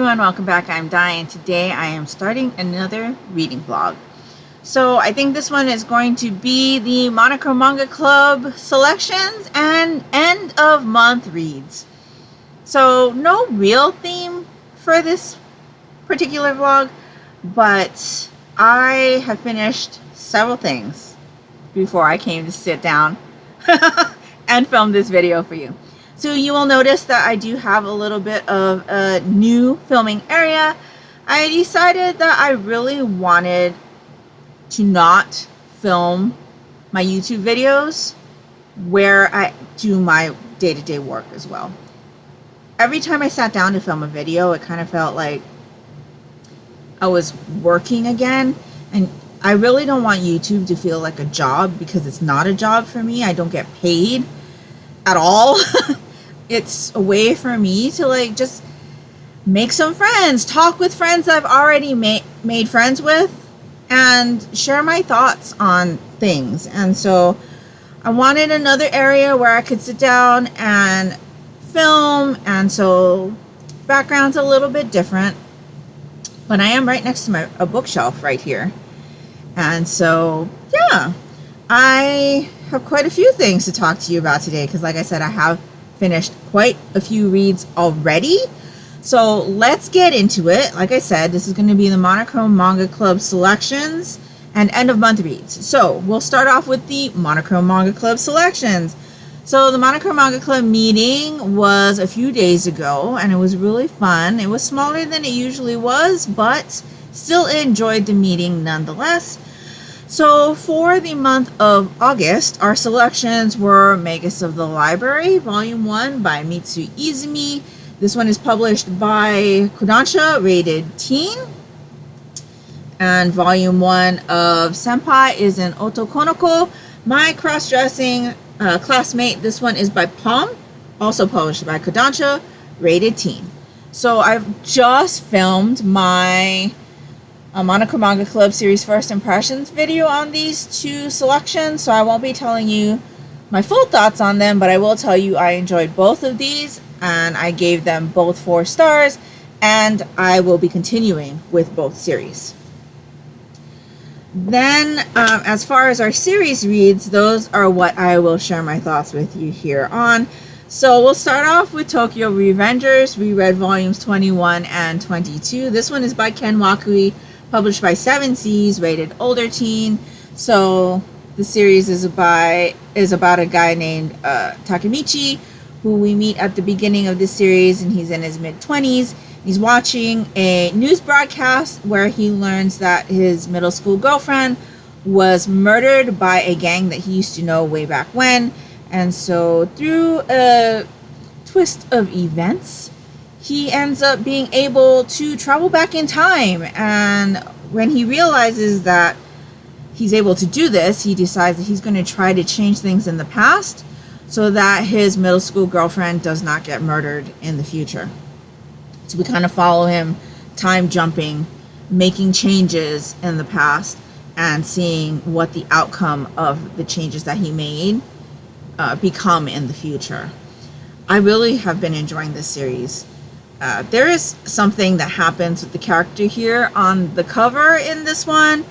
everyone, welcome back. I'm Di, and today I am starting another reading vlog. So I think this one is going to be the Monochrome Manga Club selections and end of month reads. So no real theme for this particular vlog, but I have finished several things before I came to sit down and film this video for you. So you will notice that I do have a little bit of a new filming area. I decided that I really wanted to not film my YouTube videos where I do my day-to-day work as well. Every time I sat down to film a video, it kind of felt like I was working again, and I really don't want YouTube to feel like a job, because it's not a job for me. I don't get paid at all. It's a way for me to like just make some friends, talk with friends I've already made friends with, and share my thoughts on things. And so I wanted another area where I could sit down and film, and so background's a little bit different, but I am right next to a bookshelf right here. And so yeah, I have quite a few things to talk to you about today, because like I said, I have finished quite a few reads already. So let's get into it. Like I said, this is going to be the Monochrome Manga Club selections and end of month reads. So we'll start off with the Monochrome Manga Club selections. So the Monochrome Manga Club meeting was a few days ago, and it was really fun. It was smaller than it usually was, but still enjoyed the meeting nonetheless. So for the month of August, our selections were Magus of the Library, Volume 1 by Mitsu Izumi. This one is published by Kodansha, rated teen. And Volume 1 of Senpai is an Otokonoko, My Cross-Dressing Classmate. This one is by Palm, also published by Kodansha, rated teen. So I've just filmed my Monochrome Manga Club series first impressions video on these two selections, so I won't be telling you my full thoughts on them, but I will tell you I enjoyed both of these and I gave them both 4 stars, and I will be continuing with both series. Then as far as our series reads, those are what I will share my thoughts with you here on. So we'll start off with Tokyo Revengers, reread volumes 21 and 22. This one is by Ken Wakui, published by 7 Seas, rated older teen. So the series is about a guy named Takemichi, who we meet at the beginning of the series, and he's in his mid-20s. He's watching a news broadcast where he learns that his middle school girlfriend was murdered by a gang that he used to know way back when. And so through a twist of events, he ends up being able to travel back in time, and when he realizes that he's able to do this, he decides that he's going to try to change things in the past so that his middle school girlfriend does not get murdered in the future. So we kind of follow him time jumping, making changes in the past, and seeing what the outcome of the changes that he made become in the future. I really have been enjoying this series. There is something that happens with the character here on the cover in this one,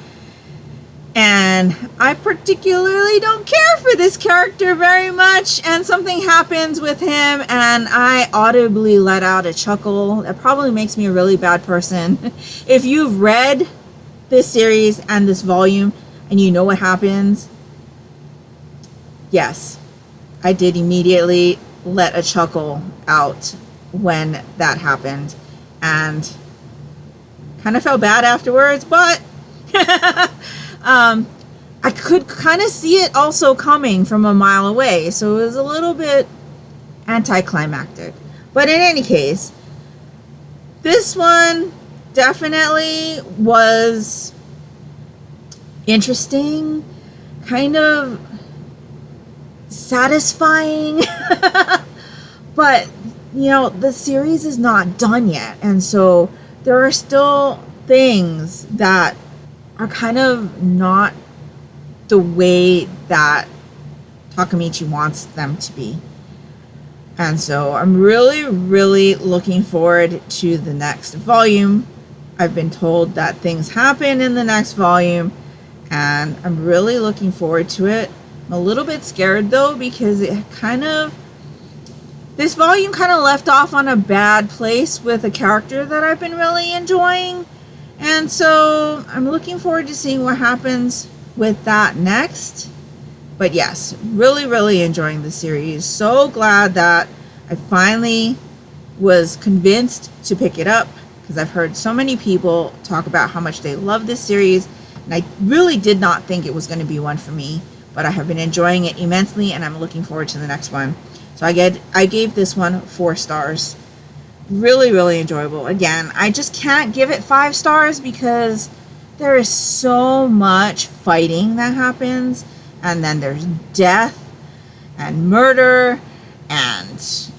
and I particularly don't care for this character very much, and something happens with him and I audibly let out a chuckle. That probably makes me a really bad person. If you've read this series and this volume and you know what happens, yes, I did immediately let a chuckle out when that happened, and kind of felt bad afterwards, but I could kind of see it also coming from a mile away, so it was a little bit anticlimactic. But in any case, this one definitely was interesting, kind of satisfying, but you know, the series is not done yet, and so there are still things that are kind of not the way that Takemichi wants them to be. And so I'm really, really looking forward to the next volume. I've been told that things happen in the next volume, and I'm really looking forward to it. I'm a little bit scared though, because this volume kind of left off on a bad place with a character that I've been really enjoying. And so I'm looking forward to seeing what happens with that next. But yes, really, really enjoying the series. So glad that I finally was convinced to pick it up, because I've heard so many people talk about how much they love this series. And I really did not think it was going to be one for me, but I have been enjoying it immensely, and I'm looking forward to the next one. So I gave this one 4 stars. Really, really enjoyable. Again, I just can't give it 5 stars because there is so much fighting that happens, and then there's death and murder, and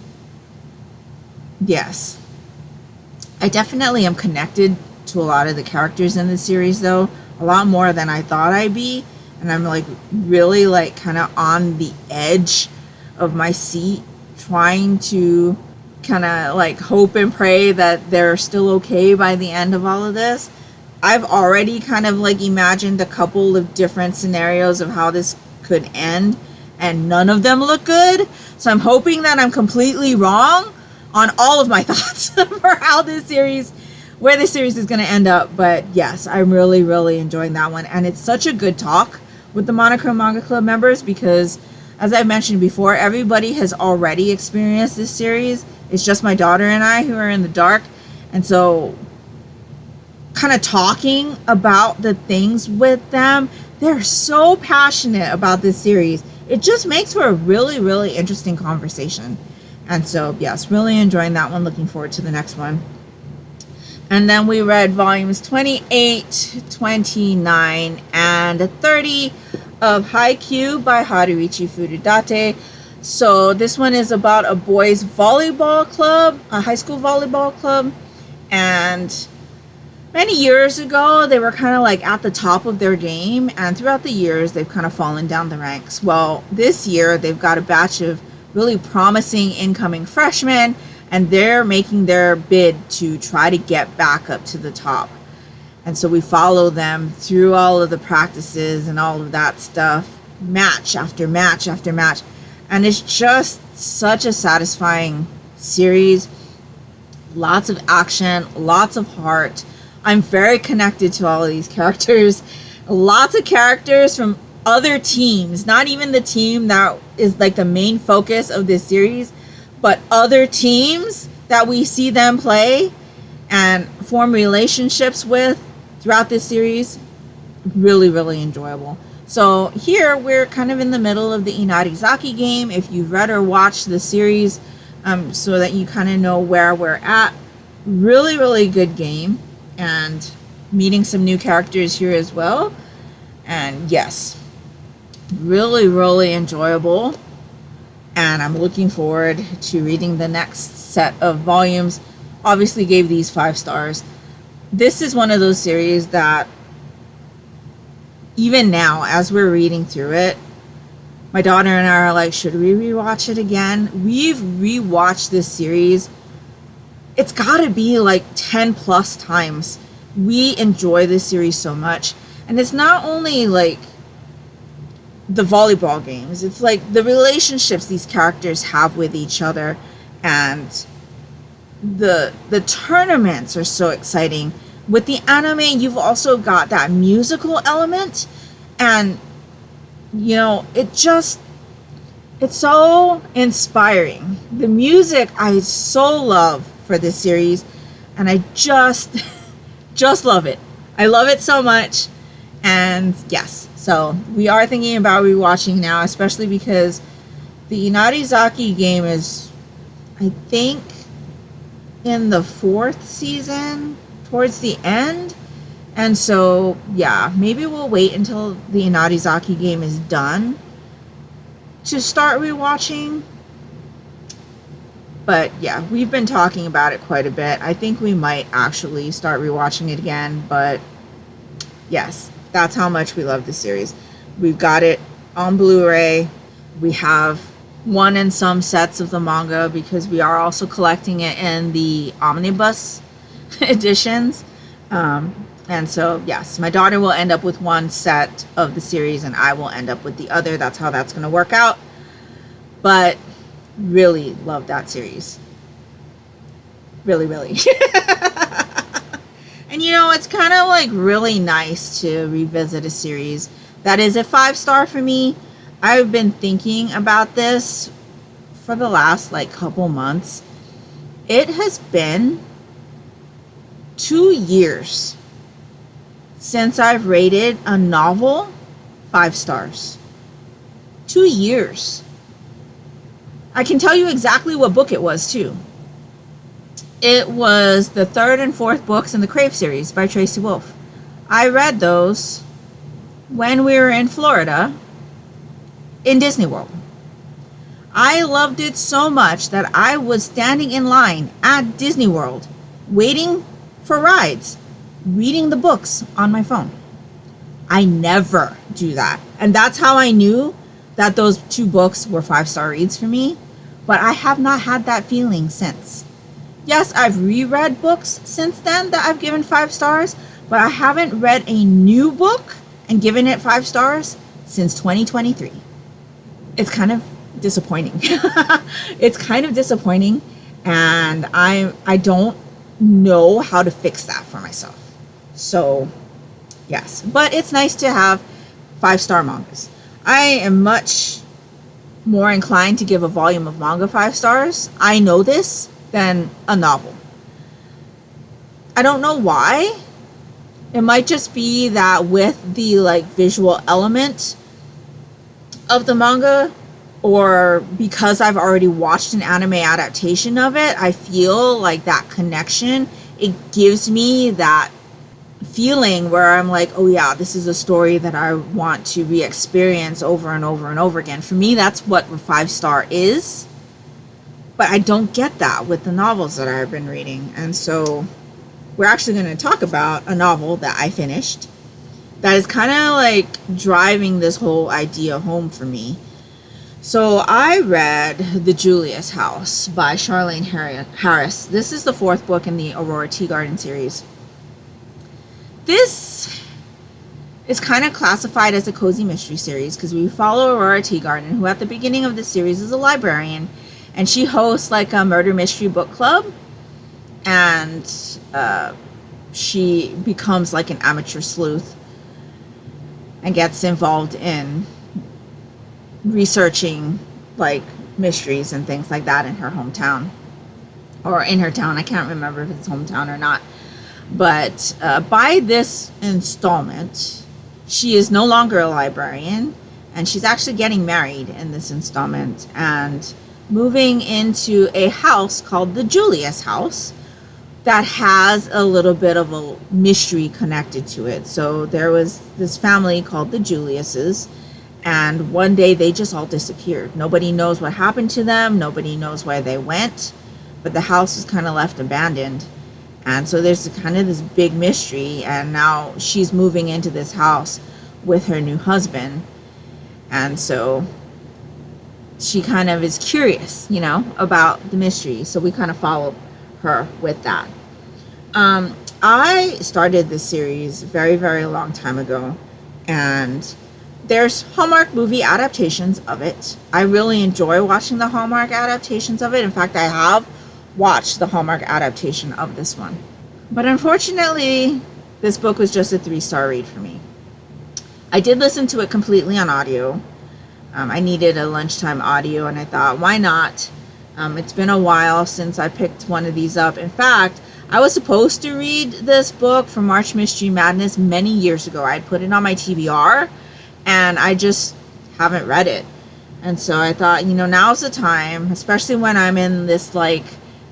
yes, I definitely am connected to a lot of the characters in the series, though, a lot more than I thought I'd be, and I'm like really like kind of on the edge of my seat, trying to kind of like hope and pray that they're still okay by the end of all of this. I've already kind of like imagined a couple of different scenarios of how this could end, and none of them look good. So I'm hoping that I'm completely wrong on all of my thoughts for how where this series is going to end up. But yes, I'm really, really enjoying that one. And it's such a good talk with the Monochrome Manga Club members, because as I mentioned before, everybody has already experienced this series. It's just my daughter and I who are in the dark. And so kind of talking about the things with them, they're so passionate about this series. It just makes for a really, really interesting conversation. And so, yes, really enjoying that one. Looking forward to the next one. And then we read volumes 28, 29, and 30 of Haikyu by Haruichi Furudate. So this one is about a boys volleyball club, a high school volleyball club. And many years ago, they were kind of like at the top of their game. And throughout the years, they've kind of fallen down the ranks. Well, this year, they've got a batch of really promising incoming freshmen, and they're making their bid to try to get back up to the top. And so we follow them through all of the practices and all of that stuff, match after match after match. And it's just such a satisfying series. Lots of action, lots of heart. I'm very connected to all of these characters. Lots of characters from other teams, not even the team that is like the main focus of this series, but other teams that we see them play and form relationships with throughout this series. Really, really enjoyable. So here we're kind of in the middle of the Inarizaki game. If you've read or watched the series, so that you kind of know where we're at. Really, really good game, and meeting some new characters here as well. And yes, really, really enjoyable. And I'm looking forward to reading the next set of volumes. Obviously gave these 5 stars. This is one of those series that even now, as we're reading through it, my daughter and I are like, should we rewatch it again? We've rewatched this series. It's got to be like 10 plus times. We enjoy this series so much. And it's not only like the volleyball games, it's like the relationships these characters have with each other, and the tournaments are so exciting. With the anime, you've also got that musical element, and you know, it's so inspiring. The music I so love for this series, and I just love it. I love it so much. And yes, so we are thinking about rewatching now, especially because the Inarizaki game is, I think, in the 4th season, towards the end. And so, yeah, maybe we'll wait until the Inarizaki game is done to start rewatching. But yeah, we've been talking about it quite a bit. I think we might actually start rewatching it again. But yes, that's how much we love this series. We've got it on Blu-ray. We have one and some sets of the manga because we are also collecting it in the omnibus editions. And so, yes, my daughter will end up with one set of the series and I will end up with the other. That's how that's going to work out. But really love that series. Really, really. And you know, it's kind of like really nice to revisit a series that is a 5-star for me. I've been thinking about this for the last like couple months. It has been 2 years since I've rated a novel 5 stars. 2 years. I can tell you exactly what book it was too. It was the 3rd and 4th books in the Crave series by Tracy Wolff. I read those when we were in Florida in Disney World. I loved it so much that I was standing in line at Disney World waiting for rides, reading the books on my phone. I never do that. And that's how I knew that those 2 books were 5-star reads for me. But I have not had that feeling since. Yes, I've reread books since then that I've given 5 stars, but I haven't read a new book and given it 5 stars since 2023. It's kind of disappointing. It's kind of disappointing, and I don't know how to fix that for myself. So, yes, but it's nice to have 5-star mangas. I am much more inclined to give a volume of manga 5 stars. I know this than a novel. I don't know why. It might just be that with the like visual element of the manga, or because I've already watched an anime adaptation of it, I feel like that connection, it gives me that feeling where I'm like, oh yeah, this is a story that I want to re-experience over and over and over again. For me, that's what a 5-star is. But I don't get that with the novels that I've been reading. And so we're actually going to talk about a novel that I finished that is kind of like driving this whole idea home for me. So I read The Julius House by Charlaine Harris. This is the 4th book in the Aurora Teagarden series. This is kind of classified as a cozy mystery series because we follow Aurora Teagarden, who at the beginning of the series is a librarian, and she hosts like a murder mystery book club, and she becomes like an amateur sleuth and gets involved in researching like mysteries and things like that in her hometown, or in her town. I can't remember if it's hometown or not. But by this installment, she is no longer a librarian, and she's actually getting married in this installment and moving into a house called the Julius House that has a little bit of a mystery connected to it. So there was this family called the Juliuses, and one day they just all disappeared. Nobody knows what happened to them. Nobody knows where they went, but the house was kind of left abandoned. And so there's kind of this big mystery, and now she's moving into this house with her new husband. And so she kind of is curious, you know, about the mystery. So we kind of follow her with that. I started this series very, very long time ago, and there's Hallmark movie adaptations of it. I really enjoy watching the Hallmark adaptations of it. In fact, I have watched the Hallmark adaptation of this one. But unfortunately, this book was just a 3-star read for me. I did listen to it completely on audio. I needed a lunchtime audio, and I thought, why not? It's been a while since I picked one of these up. In fact, I was supposed to read this book for March Mystery Madness many years ago. I put it on my TBR, and I just haven't read it. And so I thought, you know, now's the time, especially when I'm in this, like,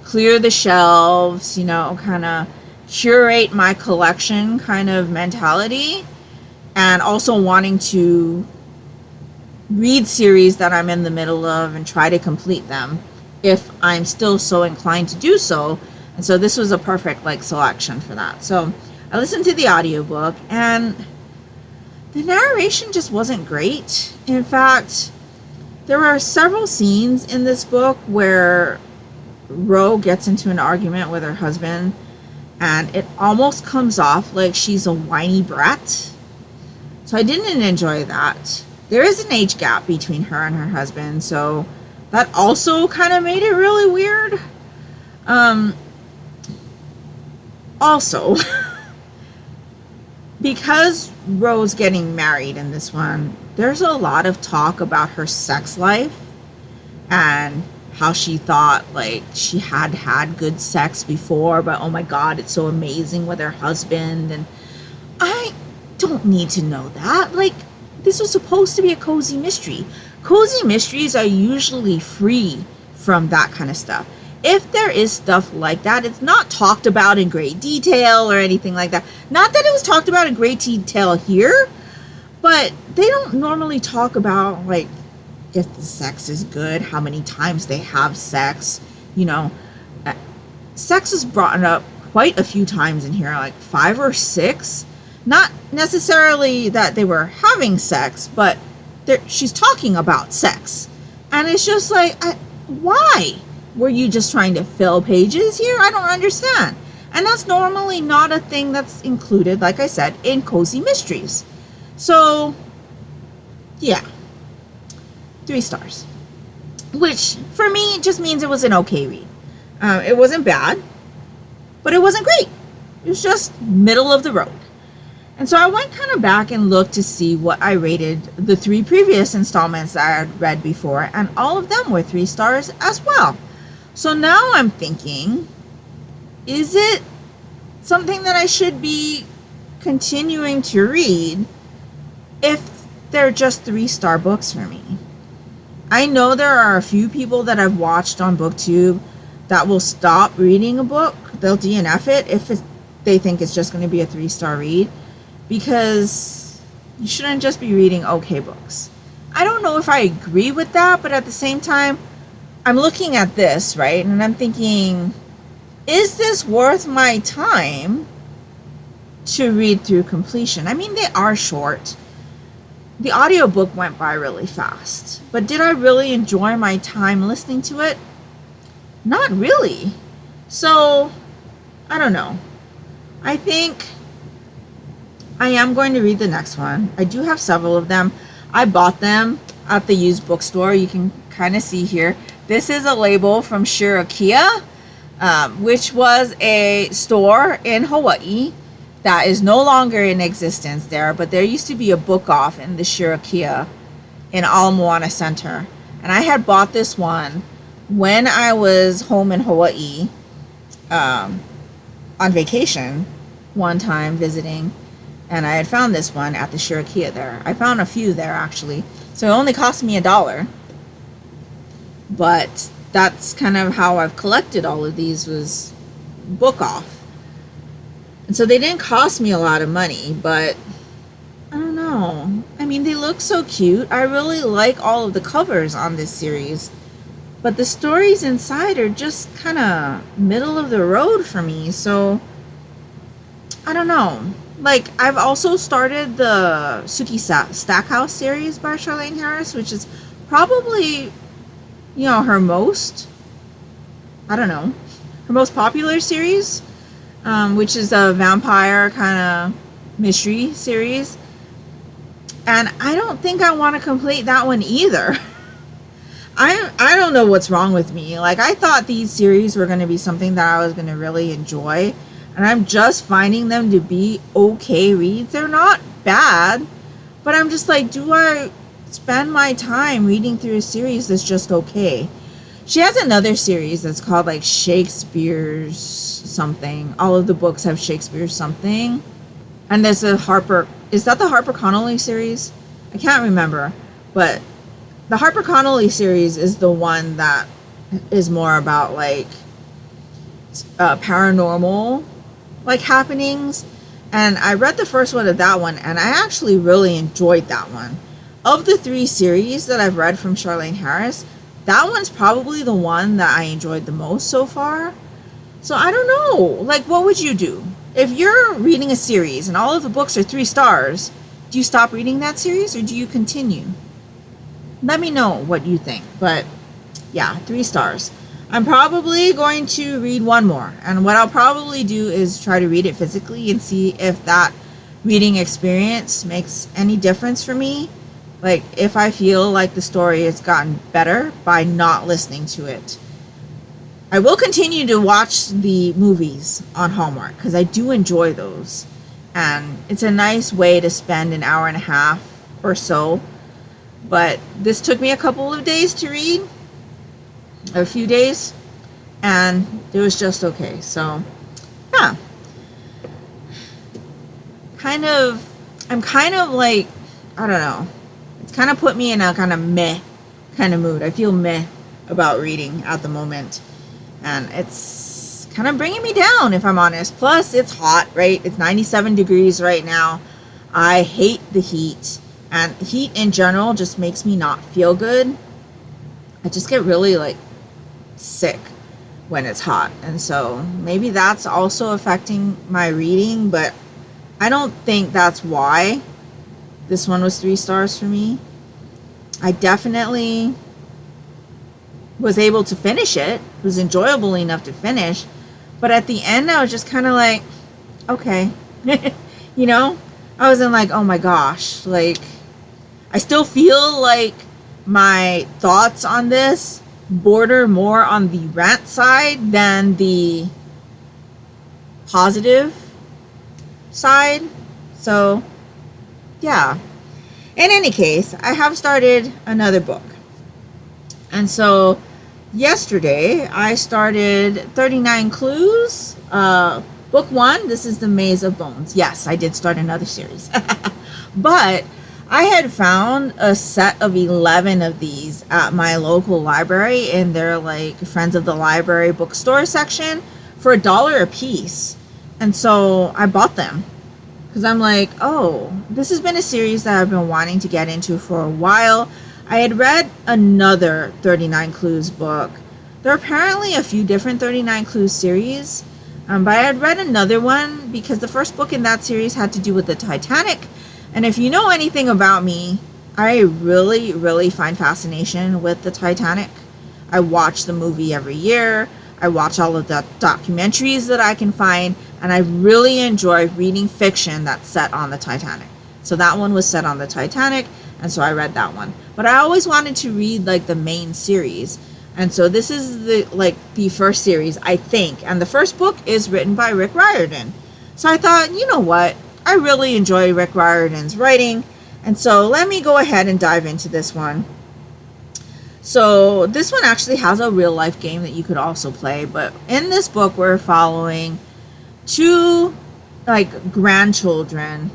clear the shelves, you know, kind of curate my collection kind of mentality, and also wanting to read series that I'm in the middle of and try to complete them if I'm still so inclined to do so. And so this was a perfect like selection for that. So I listened to the audiobook, and the narration just wasn't great. In fact, There are several scenes in this book where Ro gets into an argument with her husband, and it almost comes off like she's a whiny brat. So I didn't enjoy that. There is an age gap between her and her husband, so that also kind of made it really weird. Also, because Ro's getting married in this one, there's a lot of talk about her sex life and how she thought like she had good sex before, but oh my god, it's so amazing with her husband. And I don't need to know that. Like, this was supposed to be a cozy mystery. Cozy mysteries are usually free from that kind of stuff. If there is stuff like that, it's not talked about in great detail or anything like that. Not that it was talked about in great detail here, but they don't normally talk about, like, if the sex is good, how many times they have sex. You know, sex is brought up quite a few times in here, like 5 or 6. Not necessarily that they were having sex, but she's talking about sex. And it's just like, why? Were you just trying to fill pages here? I don't understand. And that's normally not a thing that's included, like I said, in cozy mysteries. So, yeah. 3 stars. Which, for me, just means it was an okay read. It wasn't bad, but it wasn't great. It was just middle of the road. And so I went kind of back and looked to see what I rated the 3 previous installments that I had read before, and all of them were 3 stars as well. So now I'm thinking, is it something that I should be continuing to read if they're just 3-star books for me? I know there are a few people that I've watched on BookTube that will stop reading a book. They'll DNF it if they think it's just going to be a 3-star read, because you shouldn't just be reading okay books. I don't know if I agree with that, but at the same time, I'm looking at this, right? And I'm thinking, is this worth my time to read through completion? I mean, they are short. The audiobook went by really fast. But did I really enjoy my time listening to it? Not really. So, I don't know. I think I am going to read the next one. I do have several of them. I bought them at the used bookstore. You can kind of see here. This is a label from Shirakia, which was a store in Hawaii that is no longer in existence there, but there used to be a book off in the Shirakia in Ala Moana Center. And I had bought this one when I was home in Hawaii on vacation one time visiting, and I had found this one at the Shirakia there. I found a few there actually, so it only cost me $1. But that's kind of how I've collected all of these, was book off. And so they didn't cost me a lot of money, but I don't know. I mean, they look so cute. I really like all of the covers on this series, but the stories inside are just kind of middle of the road for me. So I don't know. Like, I've also started the Suki Stackhouse series by Charlaine Harris, which is probably, you know, her most popular series, which is a vampire kind of mystery series. And I don't think I want to complete that one either. I don't know what's wrong with me. Like, I thought these series were going to be something that I was going to really enjoy, and I'm just finding them to be okay reads. They're not bad, but I'm just like, do I spend my time reading through a series that's just okay? She has another series that's called like Shakespeare's something. All of the books have Shakespeare's something. And there's a is that the Harper Connolly series? I can't remember, but the Harper Connolly series is the one that is more about like paranormal like happenings. And I read the first one of that one, and I actually really enjoyed that one. Of the 3 series that I've read from Charlaine Harris, that one's probably the one that I enjoyed the most so far. So I don't know. Like, what would you do? If you're reading a series and all of the books are 3 stars, do you stop reading that series or do you continue? let me know what you think. But yeah, 3 stars. I'm probably going to read one more, and what I'll probably do is try to read it physically and see if that reading experience makes any difference for me. Like if I feel like the story has gotten better by not listening to it. I will continue to watch the movies on Hallmark because I do enjoy those, and it's a nice way to spend an hour and a half or so. But this took me a couple of days to read, a few days, and it was just okay. So yeah, I'm kind of like, I don't know, it's kind of put me in a kind of meh kind of mood. I feel meh about reading at the moment, and it's kind of bringing me down, if I'm honest. Plus it's hot, right? It's 97 degrees right now. I hate the heat, and heat in general just makes me not feel good. I just get really like sick when it's hot, and so maybe that's also affecting my reading, but I don't think that's why this one was 3 stars for me. I definitely was able to finish it. It was enjoyable enough to finish, but at the end I was just kind of like, okay. You know, I wasn't like, oh my gosh, like I still feel like my thoughts on this border more on the rant side than the positive side. So yeah, in any case, I have started another book, and so yesterday I started 39 Clues, book 1. This is The Maze of Bones. Yes, I did start another series. But I had found a set of 11 of these at my local library in their like Friends of the Library bookstore section for $1 a piece. And so I bought them because I'm like, oh, this has been a series that I've been wanting to get into for a while. I had read another 39 Clues book. There are apparently a few different 39 Clues series, but I had read another one because the first book in that series had to do with the Titanic. And if you know anything about me, I really, really find fascination with the Titanic. I watch the movie every year. I watch all of the documentaries that I can find. And I really enjoy reading fiction that's set on the Titanic. So that one was set on the Titanic, and so I read that one. But I always wanted to read like the main series. And so this is the first series, I think. And the first book is written by Riordan. So I thought, you know what? I really enjoy Rick Riordan's writing, and so let me go ahead and dive into this one. So this one actually has a real life game that you could also play, but in this book we're following 2 like grandchildren.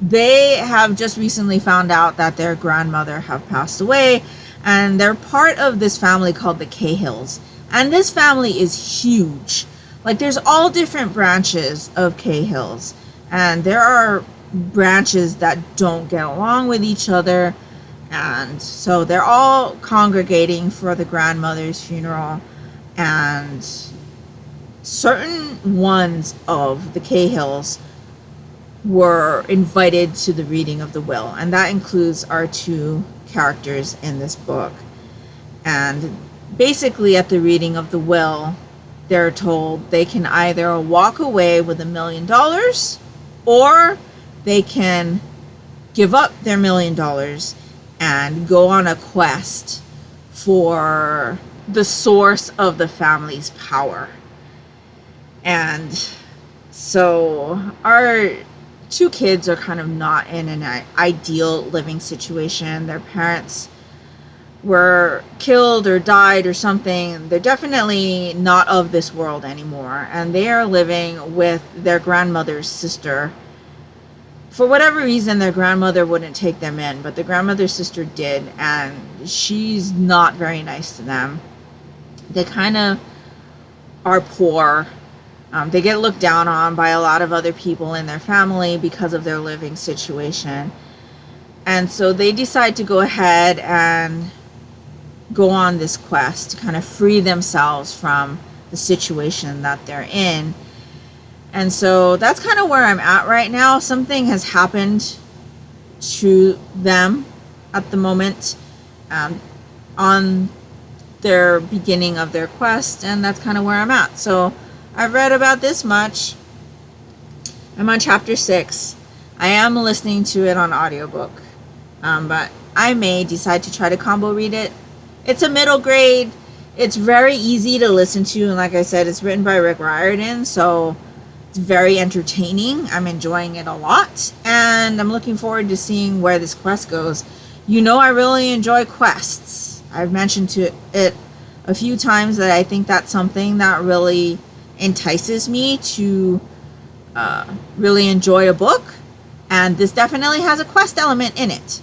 They have just recently found out that their grandmother have passed away, and they're part of this family called the Cahills, and this family is huge. Like there's all different branches of Cahills, and there are branches that don't get along with each other, and so they're all congregating for the grandmother's funeral, and certain ones of the Cahills were invited to the reading of the will, and that includes our 2 characters in this book. And basically at the reading of the will, they're told they can either walk away with $1 million or they can give up their $1 million and go on a quest for the source of the family's power. And so our 2 kids are kind of not in an ideal living situation. Their parents were killed or died or something. They're definitely not of this world anymore, and they are living with their grandmother's sister. For whatever reason, their grandmother wouldn't take them in, but the grandmother's sister did, and she's not very nice to them. They kind of are poor. They get looked down on by a lot of other people in their family because of their living situation. And so they decide to go ahead and go on this quest to kind of free themselves from the situation that they're in. And so that's kind of where I'm at right now. Something has happened to them at the moment, on their beginning of their quest, and that's kind of where I'm at. So I've read about this much. I'm on chapter 6. I am listening to it on audiobook, but I may decide to try to combo read it. It's a middle grade. It's very easy to listen to, and like I said, it's written by Riordan, so it's very entertaining. I'm enjoying it a lot, and I'm looking forward to seeing where this quest goes. You know, I really enjoy quests. I've mentioned to it a few times that I think that's something that really entices me to really enjoy a book, and this definitely has a quest element in it,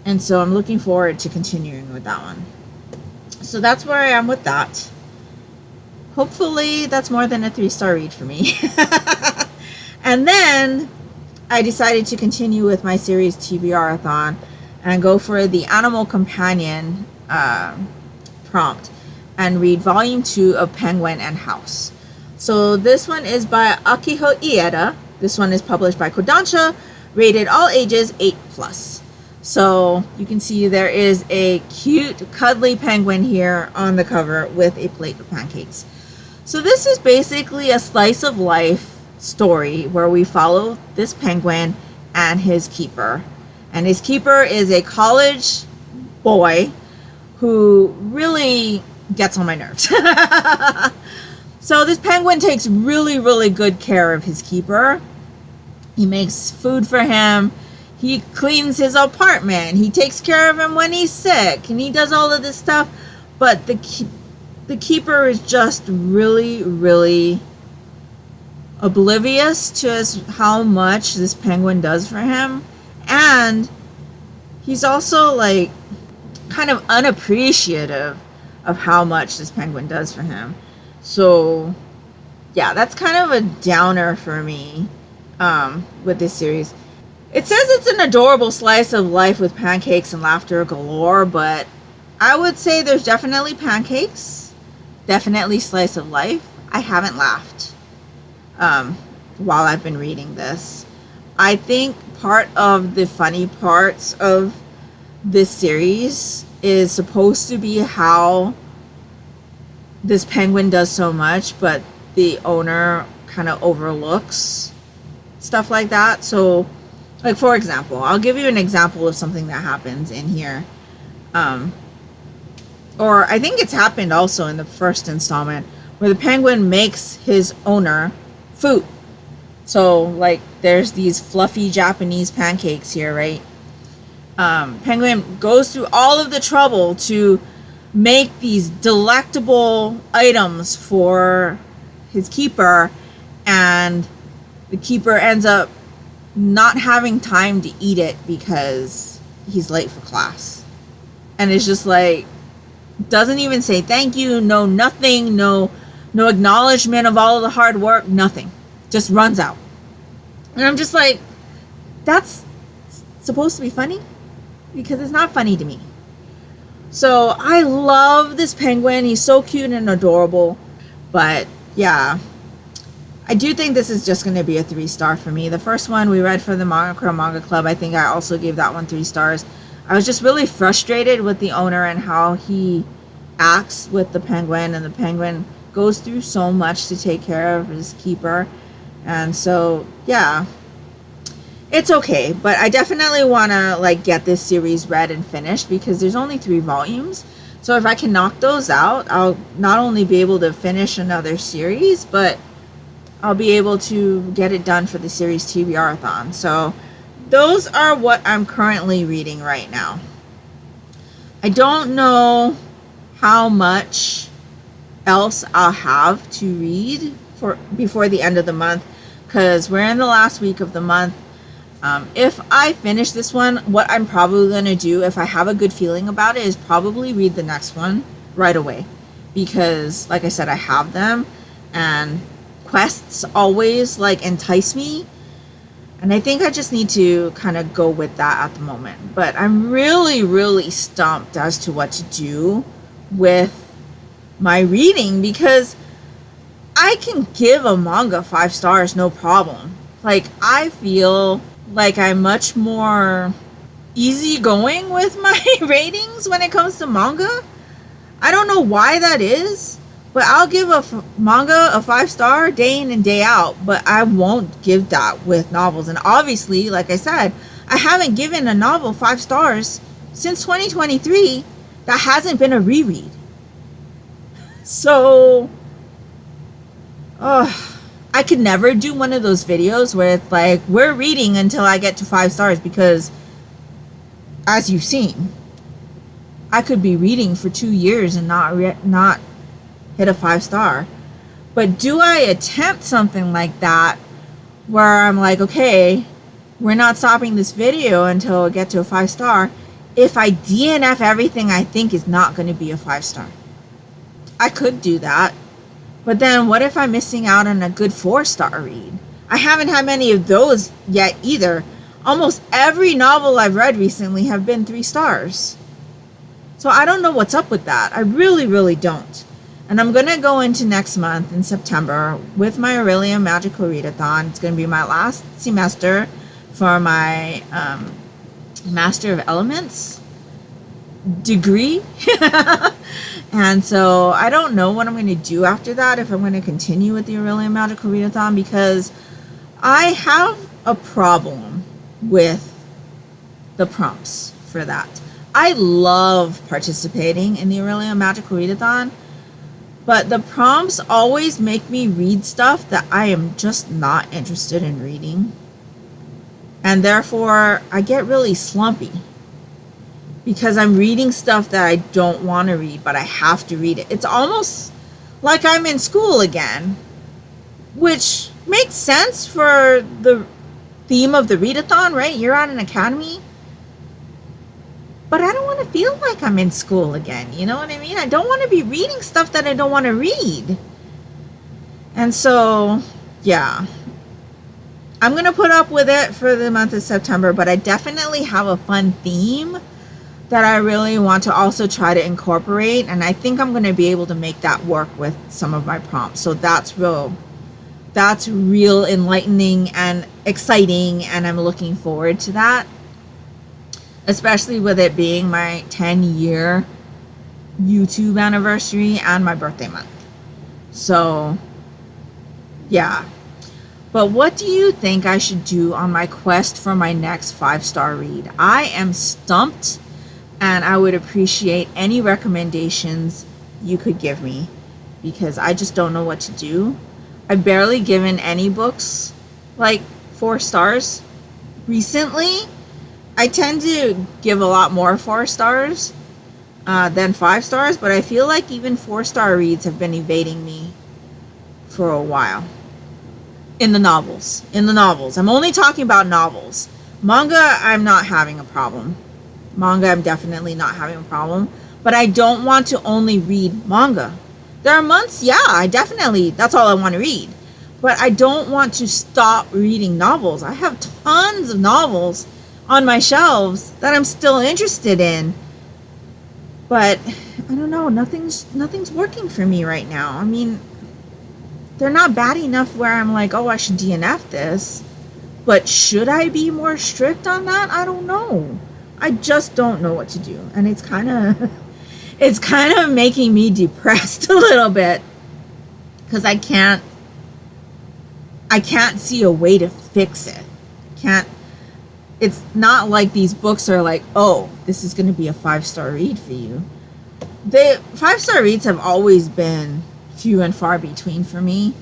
and so I'm looking forward to continuing with that one. So that's where I am with that. Hopefully that's more than a 3-star read for me. And then I decided to continue with my Series TBRathon and go for the Animal Companion prompt and read volume 2 of Penguin and House. So this one is by Akiho Ieda. This one is published by Kodansha, rated all ages 8+. So you can see there is a cute, cuddly penguin here on the cover with a plate of pancakes. So this is basically a slice of life story where we follow this penguin and his keeper. And his keeper is a college boy who really gets on my nerves. So this penguin takes really, really good care of his keeper. He makes food for him. He cleans his apartment. He takes care of him when he's sick. And he does all of this stuff. But the keeper is just really, really oblivious to how much this penguin does for him. And he's also like kind of unappreciative of how much this penguin does for him. So yeah, that's kind of a downer for me with this series. It says it's an adorable slice of life with pancakes and laughter galore, but I would say there's definitely pancakes, definitely slice of life. I haven't laughed while I've been reading this. I think part of the funny parts of this series is supposed to be how this penguin does so much, but the owner kind of overlooks stuff like that. So, like, for example, I'll give you an example of something that happens in here. Or I think it's happened also in the first installment, where the penguin makes his owner food. So, like, there's these fluffy Japanese pancakes here, right? Penguin goes through all of the trouble to make these delectable items for his keeper, and the keeper ends up not having time to eat it because he's late for class. And it's just like, doesn't even say thank you, no nothing, no acknowledgement of all of the hard work, nothing. Just runs out. And I'm just like, that's supposed to be funny? Because it's not funny to me. So I love this penguin. He's so cute and adorable. But yeah, I do think this is just going to be a 3-star for me. The first one we read for the Manga Club, I think I also gave that one 3 stars. I was just really frustrated with the owner and how he acts with the penguin. And the penguin goes through so much to take care of his keeper. And so, yeah, it's okay. But I definitely want to, like, get this series read and finished because there's only 3 volumes. So if I can knock those out, I'll not only be able to finish another series, but I'll be able to get it done for the Series TBRathon. So those are what I'm currently reading right now. I don't know how much else I'll have to read before the end of the month, because we're in the last week of the month. If I finish this one, what I'm probably going to do, if I have a good feeling about it, is probably read the next one right away. Because, like I said, I have them, and quests always, like, entice me. And I think I just need to kind of go with that at the moment. But I'm really, really stumped as to what to do with my reading, because I can give a manga 5 stars, no problem. Like, I feel like I'm much more easygoing with my ratings when it comes to manga. I don't know why that is, but I'll give a manga a 5-star day in and day out, but I won't give that with novels. And obviously, like I said, I haven't given a novel 5 stars since 2023 that hasn't been a reread. So, I could never do one of those videos where it's like, we're reading until I get to 5 stars, because as you've seen, I could be reading for 2 years and not hit a 5-star. But do I attempt something like that where I'm like, okay, we're not stopping this video until I get to a 5-star, if I DNF everything I think is not going to be a 5-star? I could do that. But then what if I'm missing out on a good 4-star read? I haven't had many of those yet either. Almost every novel I've read recently have been 3 stars. So I don't know what's up with that. I really, really don't. And I'm going to go into next month in September with my Aurelia Magical Readathon. It's going to be my last semester for my Master of Elements degree. And so I don't know what I'm going to do after that, if I'm going to continue with the Aurelia Magical Readathon, because I have a problem with the prompts for that. I love participating in the Aurelia Magical Readathon, but the prompts always make me read stuff that I am just not interested in reading. And therefore, I get really slumpy, because I'm reading stuff that I don't want to read, but I have to read it. It's almost like I'm in school again, which makes sense for the theme of the readathon, right? You're at an academy. But I don't want to feel like I'm in school again. You know what I mean? I don't want to be reading stuff that I don't want to read. And so, yeah. I'm going to put up with it for the month of September, but I definitely have a fun theme that I really want to also try to incorporate, and I think I'm going to be able to make that work with some of my prompts. So that's real enlightening and exciting, and I'm looking forward to that, especially with it being my 10-year YouTube anniversary and my birthday month. So yeah. But what do you think I should do on my quest for my next 5-star read? I am stumped, and I would appreciate any recommendations you could give me, because I just don't know what to do. I've barely given any books like 4 stars recently. I tend to give a lot more 4 stars than 5 stars, but I feel like even 4-star reads have been evading me for a while. In the novels. I'm only talking about novels. Manga, I'm not having a problem. Manga, I'm definitely not having a problem. But I don't want to only read manga. There are months, yeah, that's all I want to read. But I don't want to stop reading novels. I have tons of novels on my shelves that I'm still interested in. But I don't know, nothing's working for me right now. I mean, they're not bad enough where I'm like, oh, I should DNF this. But should I be more strict on that? I don't know. I just don't know what to do. And it's kind of making me depressed a little bit, because I can't see a way to fix it. It's not like these books are like, oh, this is going to be a 5-star read for you. The 5-star reads have always been few and far between for me,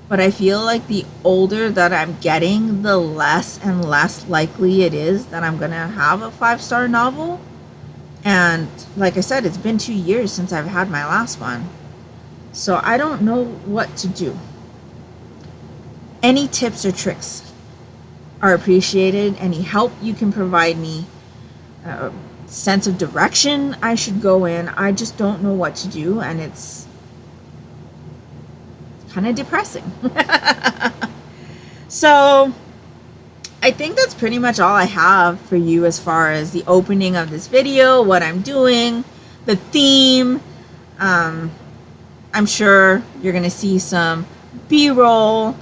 but I feel like the older that I'm getting, the less and less likely it is that I'm gonna have a 5-star novel. And like I said, it's been 2 years since I've had my last one, so I don't know what to do. Any tips or tricks are appreciated. Any help you can provide me, sense of direction I should go in. I just don't know what to do, and it's kind of depressing. So I think that's pretty much all I have for you as far as the opening of this video, what I'm doing, the theme. I'm sure you're going to see some B-roll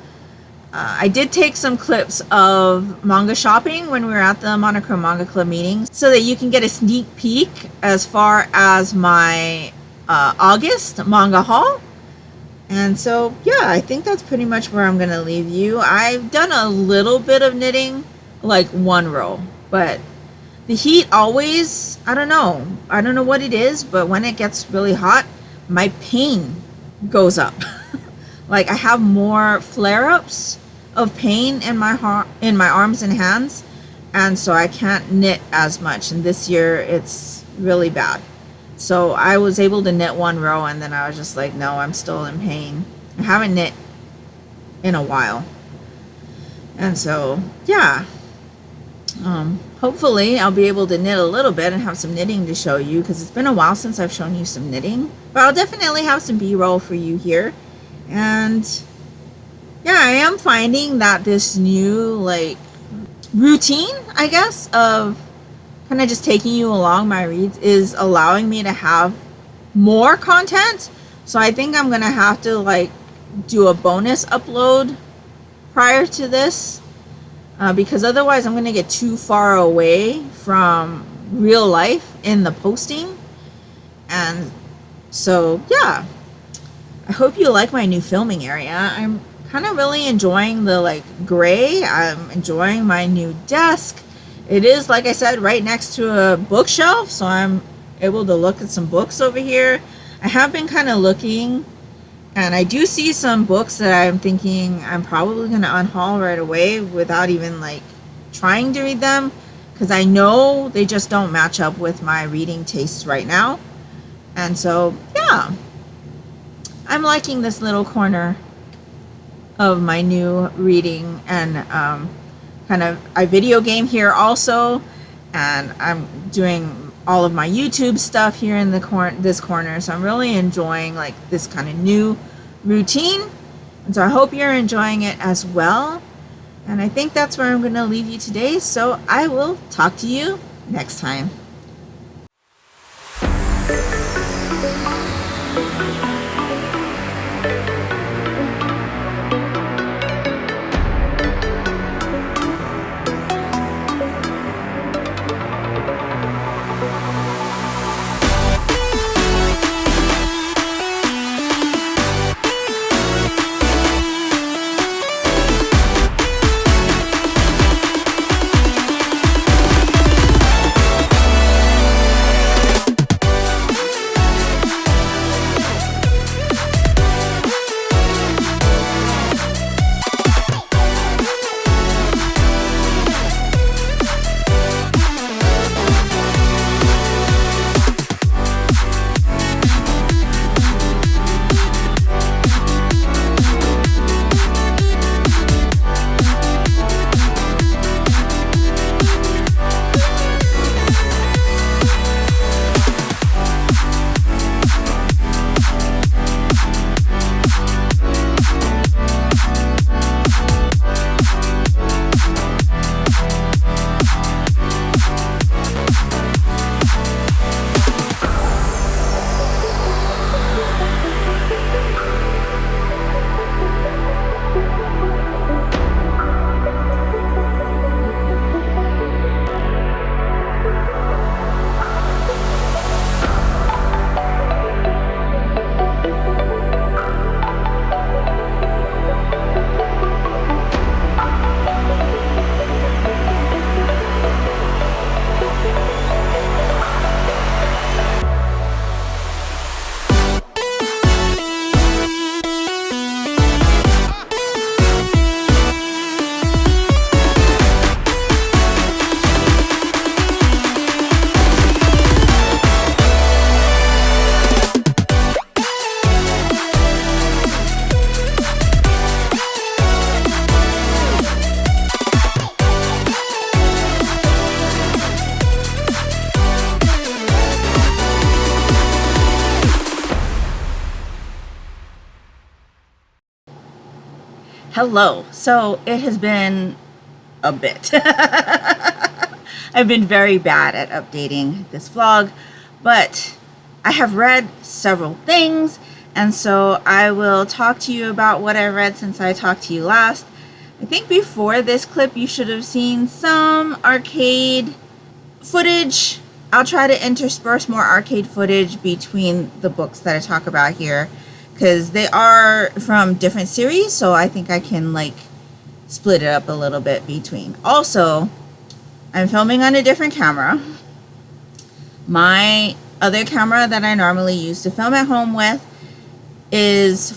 I did take some clips of manga shopping when we were at the Monochrome Manga Club meetings so that you can get a sneak peek as far as my August manga haul. And so, yeah, I think that's pretty much where I'm going to leave you. I've done a little bit of knitting, like 1 row, but the heat always, I don't know what it is, but when it gets really hot, my pain goes up. Like I have more flare-ups of pain in my arms and hands, and so I can't knit as much, and this year it's really bad. So I was able to knit 1 row, and then I was just like, no, I'm still in pain. I haven't knit in a while. And so, yeah. Hopefully I'll be able to knit a little bit and have some knitting to show you, because it's been a while since I've shown you some knitting. But I'll definitely have some B-roll for you here. And yeah, I am finding that this new like routine, I guess, of kind of just taking you along my reads is allowing me to have more content. So I think I'm gonna have to like do a bonus upload prior to this, because otherwise I'm gonna get too far away from real life in the posting. And so yeah, I hope you like my new filming area. I'm kind of really enjoying the like gray. I'm enjoying my new desk. It is, like I said, right next to a bookshelf, so I'm able to look at some books over here. I have been kind of looking, and I do see some books that I'm thinking I'm probably going to unhaul right away without even like trying to read them, because I know they just don't match up with my reading tastes right now. And so, yeah, I'm liking this little corner of my new reading, and I video game here also, and I'm doing all of my YouTube stuff here in the this corner. So I'm really enjoying like this kind of new routine, and so I hope you're enjoying it as well. And I think that's where I'm going to leave you today. So I will talk to you next time. Hello. So it has been a bit. I've been very bad at updating this vlog, but I have read several things, and so I will talk to you about what I read since I talked to you last. I think before this clip you should have seen some arcade footage. I'll try to intersperse more arcade footage between the books that I talk about here, because they are from different series, so I think I can like split it up a little bit between. Also, I'm filming on a different camera. My other camera that I normally use to film at home with is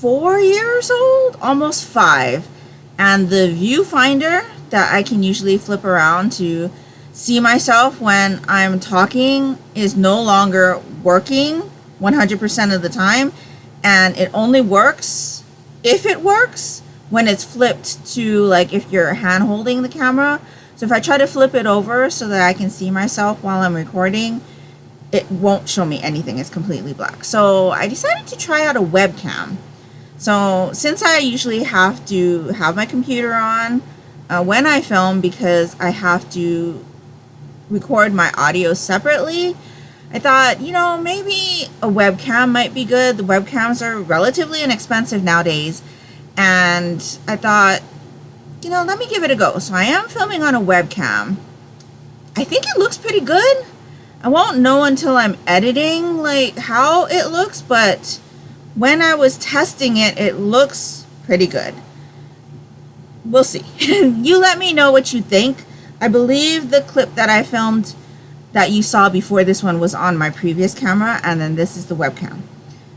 4 years old, almost 5, and the viewfinder that I can usually flip around to see myself when I'm talking is no longer working 100% of the time, and it only works, if it works, when it's flipped to, like, if you're hand holding the camera. So if I try to flip it over so that I can see myself while I'm recording, it won't show me anything. It's completely black. So I decided to try out a webcam. So since I usually have to have my computer on when I film, because I have to record my audio separately, I thought, you know, maybe a webcam might be good. The webcams are relatively inexpensive nowadays, and I thought, you know, let me give it a go. So I am filming on a webcam. I think it looks pretty good. I won't know until I'm editing like how it looks, but when I was testing it, it looks pretty good. We'll see. You let me know what you think. I believe the clip that I filmed that you saw before this one was on my previous camera, and then this is the webcam.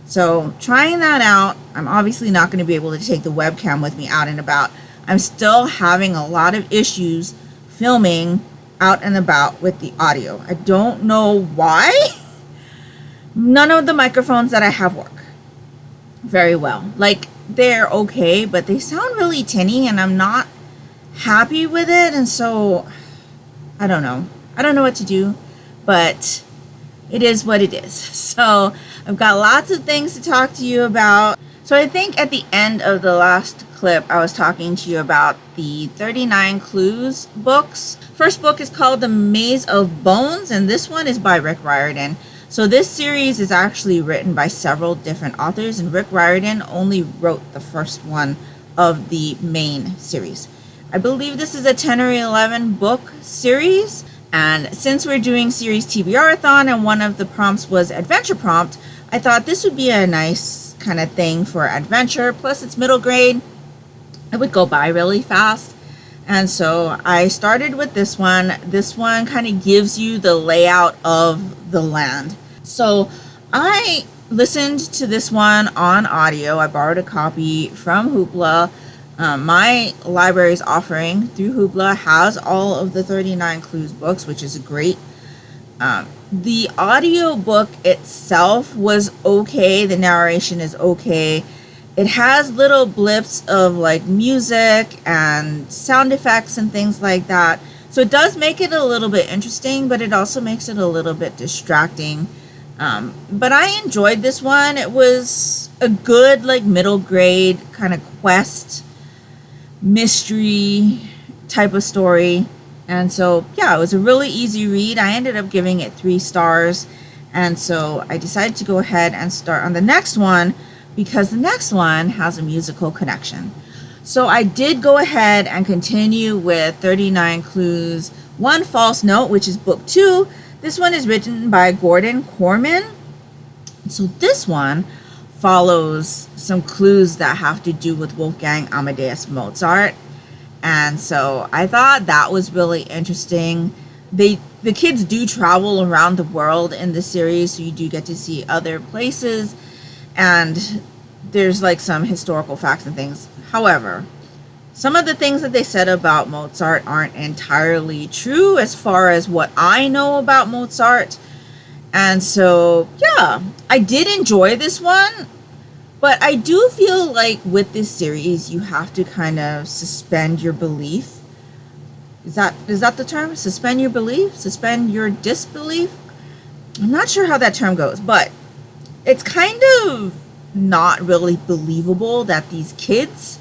So trying that out, I'm obviously not going to be able to take the webcam with me out and about. I'm still having a lot of issues filming out and about with the audio. I don't know why. None of the microphones that I have work very well. Like, they're okay, but they sound really tinny, and I'm not happy with it. And so I don't know what to do, but it is what it is. So I've got lots of things to talk to you about. So I think at the end of the last clip I was talking to you about the 39 Clues books. First book is called The Maze of Bones, and this one is by Rick Riordan. So this series is actually written by several different authors, and Rick Riordan only wrote the first one of the main series. I believe this is a 10 or 11 book series, and since we're doing Series TBRathon and one of the prompts was adventure prompt, I thought this would be a nice kind of thing for adventure. Plus it's middle grade. It would go by really fast. And so I started with this one. This one kind of gives you the layout of the land. So I listened to this one on audio. I borrowed a copy from Hoopla. My library's offering through Hoopla has all of the 39 Clues books, which is great. The audio book itself was okay. The narration is okay. It has little blips of like music and sound effects and things like that. So it does make it a little bit interesting, but it also makes it a little bit distracting. But I enjoyed this one. It was a good like middle grade kind of quest mystery type of story. And so yeah, it was a really easy read. I ended up giving it 3 stars. And so I decided to go ahead and start on the next one, because the next one has a musical connection. So I did go ahead and continue with 39 Clues, One False Note, which is book 2. This one is written by Gordon Korman. So this one follows some clues that have to do with Wolfgang Amadeus Mozart. And so I thought that was really interesting. The kids do travel around the world in the series, so you do get to see other places, and there's like some historical facts and things. However, some of the things that they said about Mozart aren't entirely true as far as what I know about Mozart. And so yeah, I did enjoy this one, but I do feel like with this series you have to kind of suspend your belief. Is that the term? Suspend your belief? Suspend your disbelief? I'm not sure how that term goes, but it's kind of not really believable that these kids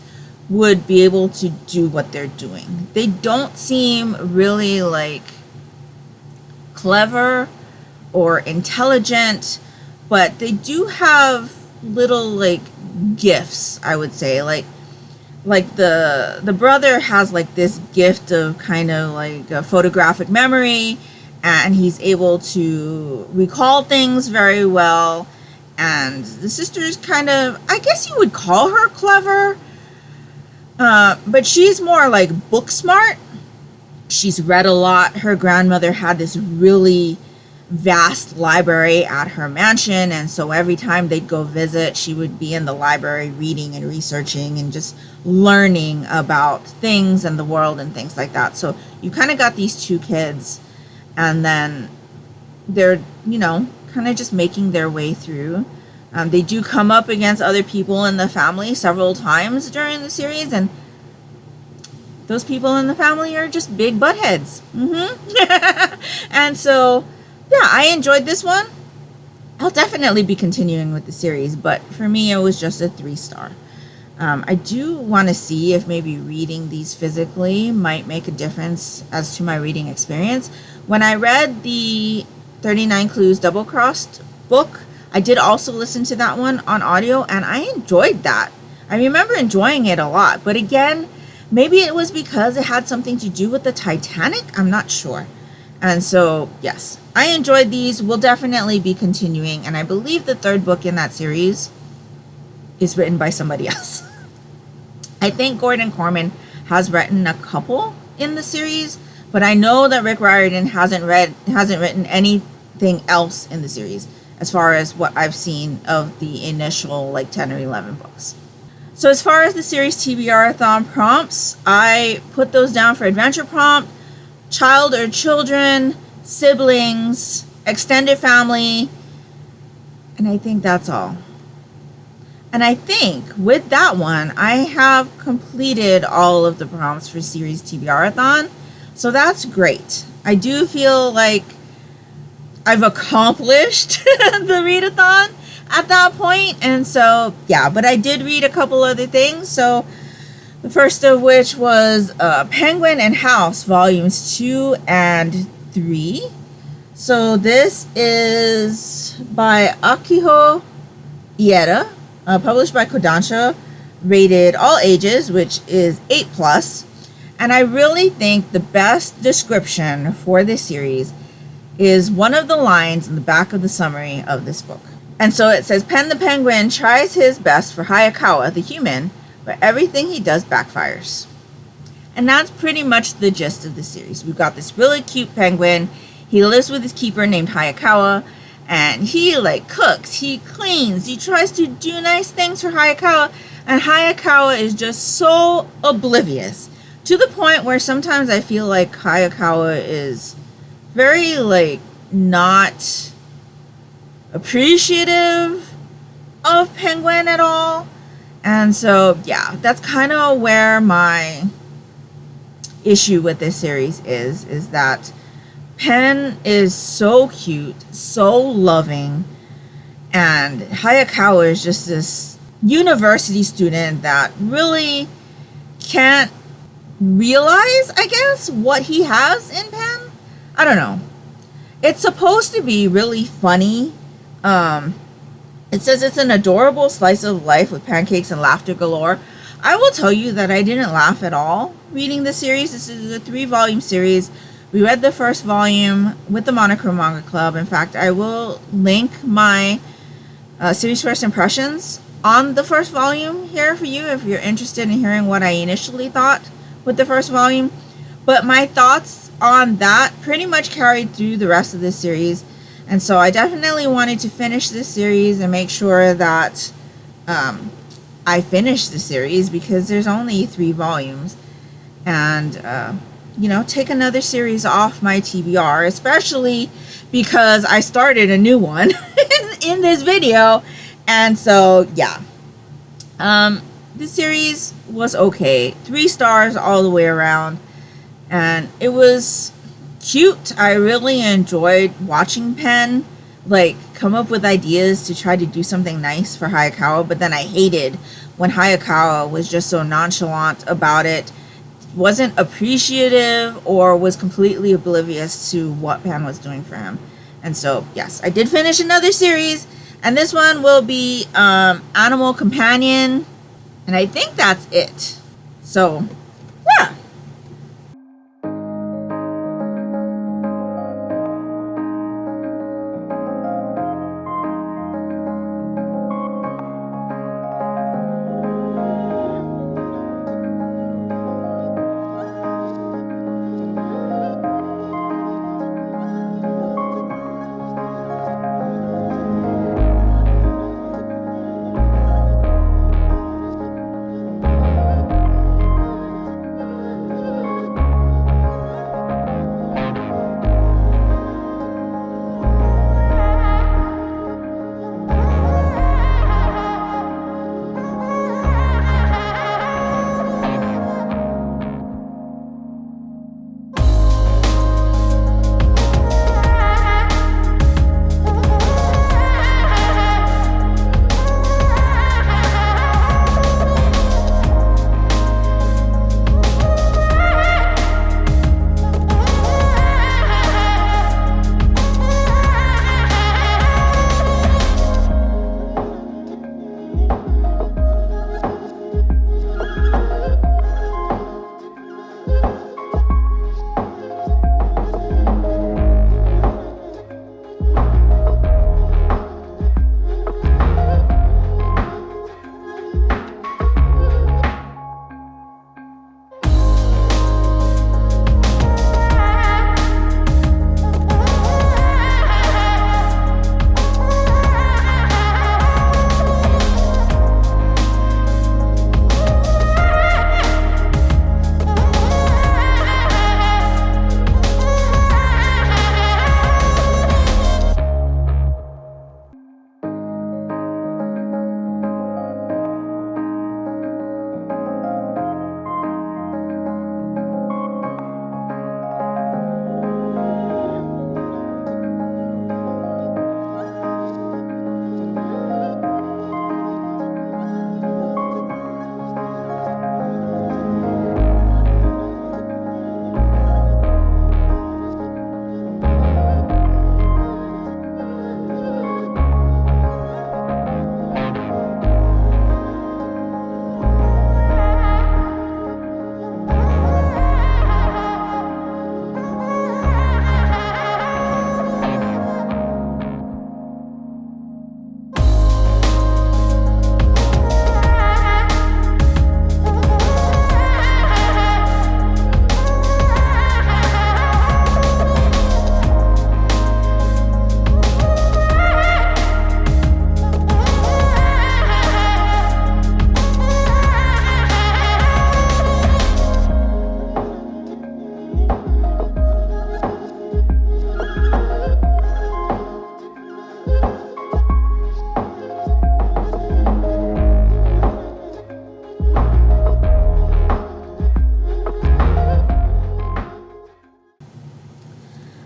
would be able to do what they're doing. They don't seem really like clever or intelligent, but they do have little like gifts, I would say. Like like the brother has like this gift of kind of like a photographic memory, and he's able to recall things very well. And the sister is kind of, I guess you would call her clever, but she's more like book smart. She's read a lot. Her grandmother had this really vast library at her mansion, and so every time they'd go visit, she would be in the library reading and researching and just learning about things and the world and things like that. So you kind of got these two kids, and then they're, you know, kind of just making their way through. They do come up against other people in the family several times during the series, and those people in the family are just big buttheads. And so, yeah, I enjoyed this one. I'll definitely be continuing with the series, but for me, it was just a 3-star. I do want to see if maybe reading these physically might make a difference as to my reading experience. When I read the 39 Clues Double Crossed book, I did also listen to that one on audio, and I enjoyed that. I remember enjoying it a lot, but again, maybe it was because it had something to do with the Titanic. I'm not sure. And so, yes, I enjoyed these. We'll definitely be continuing. And I believe the 3rd book in that series is written by somebody else. I think Gordon Korman has written a couple in the series, but I know that Rick Riordan hasn't written anything else in the series as far as what I've seen of the initial like 10 or 11 books. So as far as the Series TBRathon prompts, I put those down for adventure prompt, child or children, siblings, extended family, and I think that's all. And I think with that one, I have completed all of the prompts for Series TBRathon, so that's great. I do feel like I've accomplished the readathon at that point, and so yeah, but I did read a couple other things. So the first of which was Penguin and House volumes 2 and 3. So this is by Akiho Ieda, published by Kodansha, rated all ages, which is 8+. And I really think the best description for this series is one of the lines in the back of the summary of this book. And so it says, Pen the Penguin tries his best for Hayakawa, the human, but everything he does backfires. And that's pretty much the gist of the series. We've got this really cute penguin. He lives with his keeper named Hayakawa, and he like cooks, he cleans, he tries to do nice things for Hayakawa, and Hayakawa is just so oblivious, to the point where sometimes I feel like Hayakawa is very like not appreciative of Penguin at all. And so yeah, that's kind of where my issue with this series is that Pen is so cute, so loving, and Hayakawa is just this university student that really can't realize, I guess, what he has in Pen. I don't know. It's supposed to be really funny. It says it's an adorable slice of life with pancakes and laughter galore. I will tell you that I didn't laugh at all reading the series. This is a 3-volume series. We read the first volume with the Monochrome Manga Club. In fact, I will link my series first impressions on the first volume here for you if you're interested in hearing what I initially thought with the first volume. But my thoughts on that pretty much carried through the rest of this series. And so I definitely wanted to finish this series and make sure that I finish the series, because there's only 3 volumes. And, you know, take another series off my TBR, especially because I started a new one in this video. And so, yeah. This series was okay. 3 stars all the way around. And it was cute. I really enjoyed watching Pen like come up with ideas to try to do something nice for Hayakawa, but then I hated when Hayakawa was just so nonchalant about it, wasn't appreciative, or was completely oblivious to what Pen was doing for him. And so yes, I did finish another series, and this one will be Animal Companion, and I think that's it. So, yeah.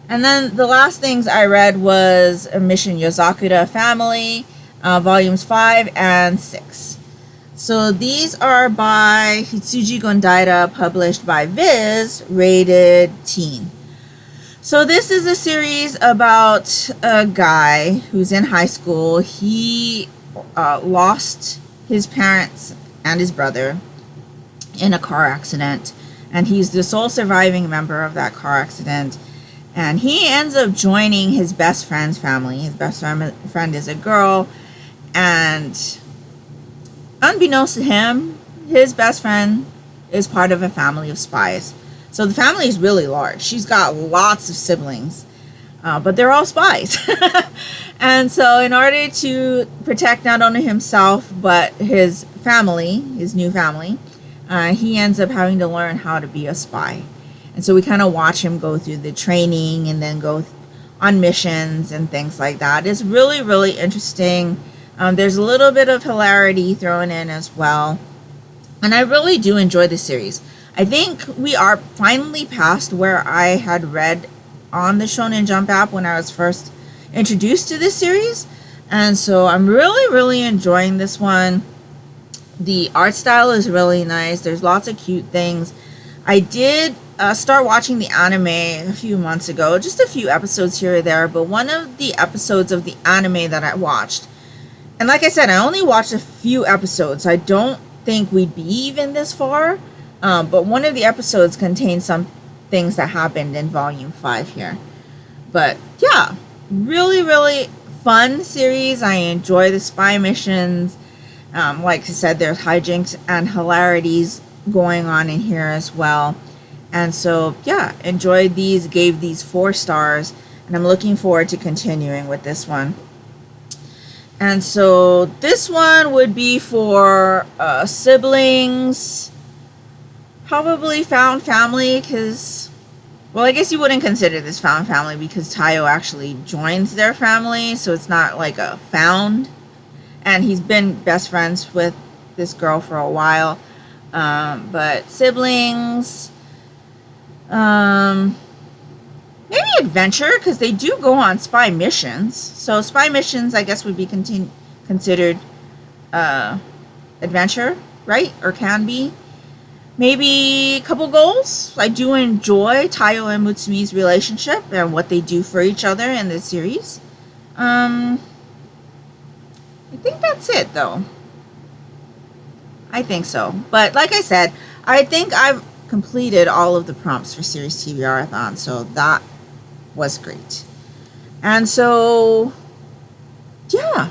And then the last things I read was Mission Yozakura Family, volumes 5 and 6. So these are by Hitsuji Gondaira, published by Viz, rated teen. So this is a series about a guy who's in high school. He lost his parents and his brother in a car accident, and he's the sole surviving member of that car accident. And he ends up joining his best friend's family. His best friend is a girl, and unbeknownst to him, his best friend is part of a family of spies. So the family is really large. She's got lots of siblings, but they're all spies. And so in order to protect not only himself, but his family, his new family, he ends up having to learn how to be a spy. And so we kind of watch him go through the training and then go on missions and things like that. It's really, really interesting. There's a little bit of hilarity thrown in as well. And I really do enjoy the series. I think we are finally past where I had read on the Shonen Jump app when I was first introduced to this series. And so I'm really, really enjoying this one. The art style is really nice. There's lots of cute things. I did start watching the anime a few months ago, just a few episodes here or there, but one of the episodes of the anime that I watched, and like I said, I only watched a few episodes. I don't think we'd be even this far, But one of the episodes contains some things that happened in volume 5 here. But yeah, really, really fun series. I enjoy the spy missions. Like I said, there's hijinks and hilarities going on in here as well. And so, yeah, enjoyed these, gave these 4 stars, and I'm looking forward to continuing with this one. And so this one would be for siblings, probably found family, because, well, I guess you wouldn't consider this found family because Tayo actually joins their family, so it's not like a found. And he's been best friends with this girl for a while. But siblings, maybe adventure, because they do go on spy missions. So spy missions, I guess, would be considered adventure, right? Or can be. Maybe a couple goals. I do enjoy Tayo and Mutsumi's relationship and what they do for each other in this series. I think that's it, though. I think so. But like I said, I think I've completed all of the prompts for Series TBRathon, so that was great. And so, yeah,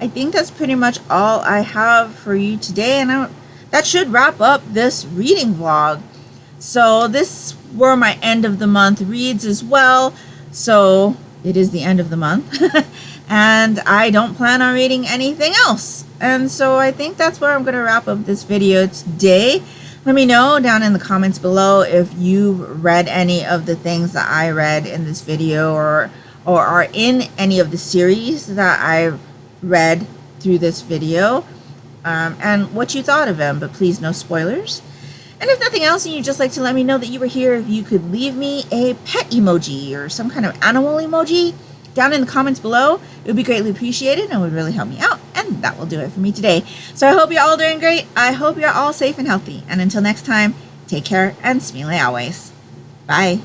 I think that's pretty much all I have for you today, and that should wrap up this reading vlog. So this were my end of the month reads as well, so it is the end of the month. And I don't plan on reading anything else. And so I think that's where I'm going to wrap up this video today. Let me know down in the comments below if you've read any of the things that I read in this video, or are in any of the series that I read through this video, and what you thought of them. But please, no spoilers. And if nothing else, and you'd just like to let me know that you were here, if you could leave me a pet emoji or some kind of animal emoji down in the comments below, it would be greatly appreciated and would really help me out. And that will do it for me today. So I hope you're all doing great. I hope you're all safe and healthy. And until next time, take care and smile always. Bye.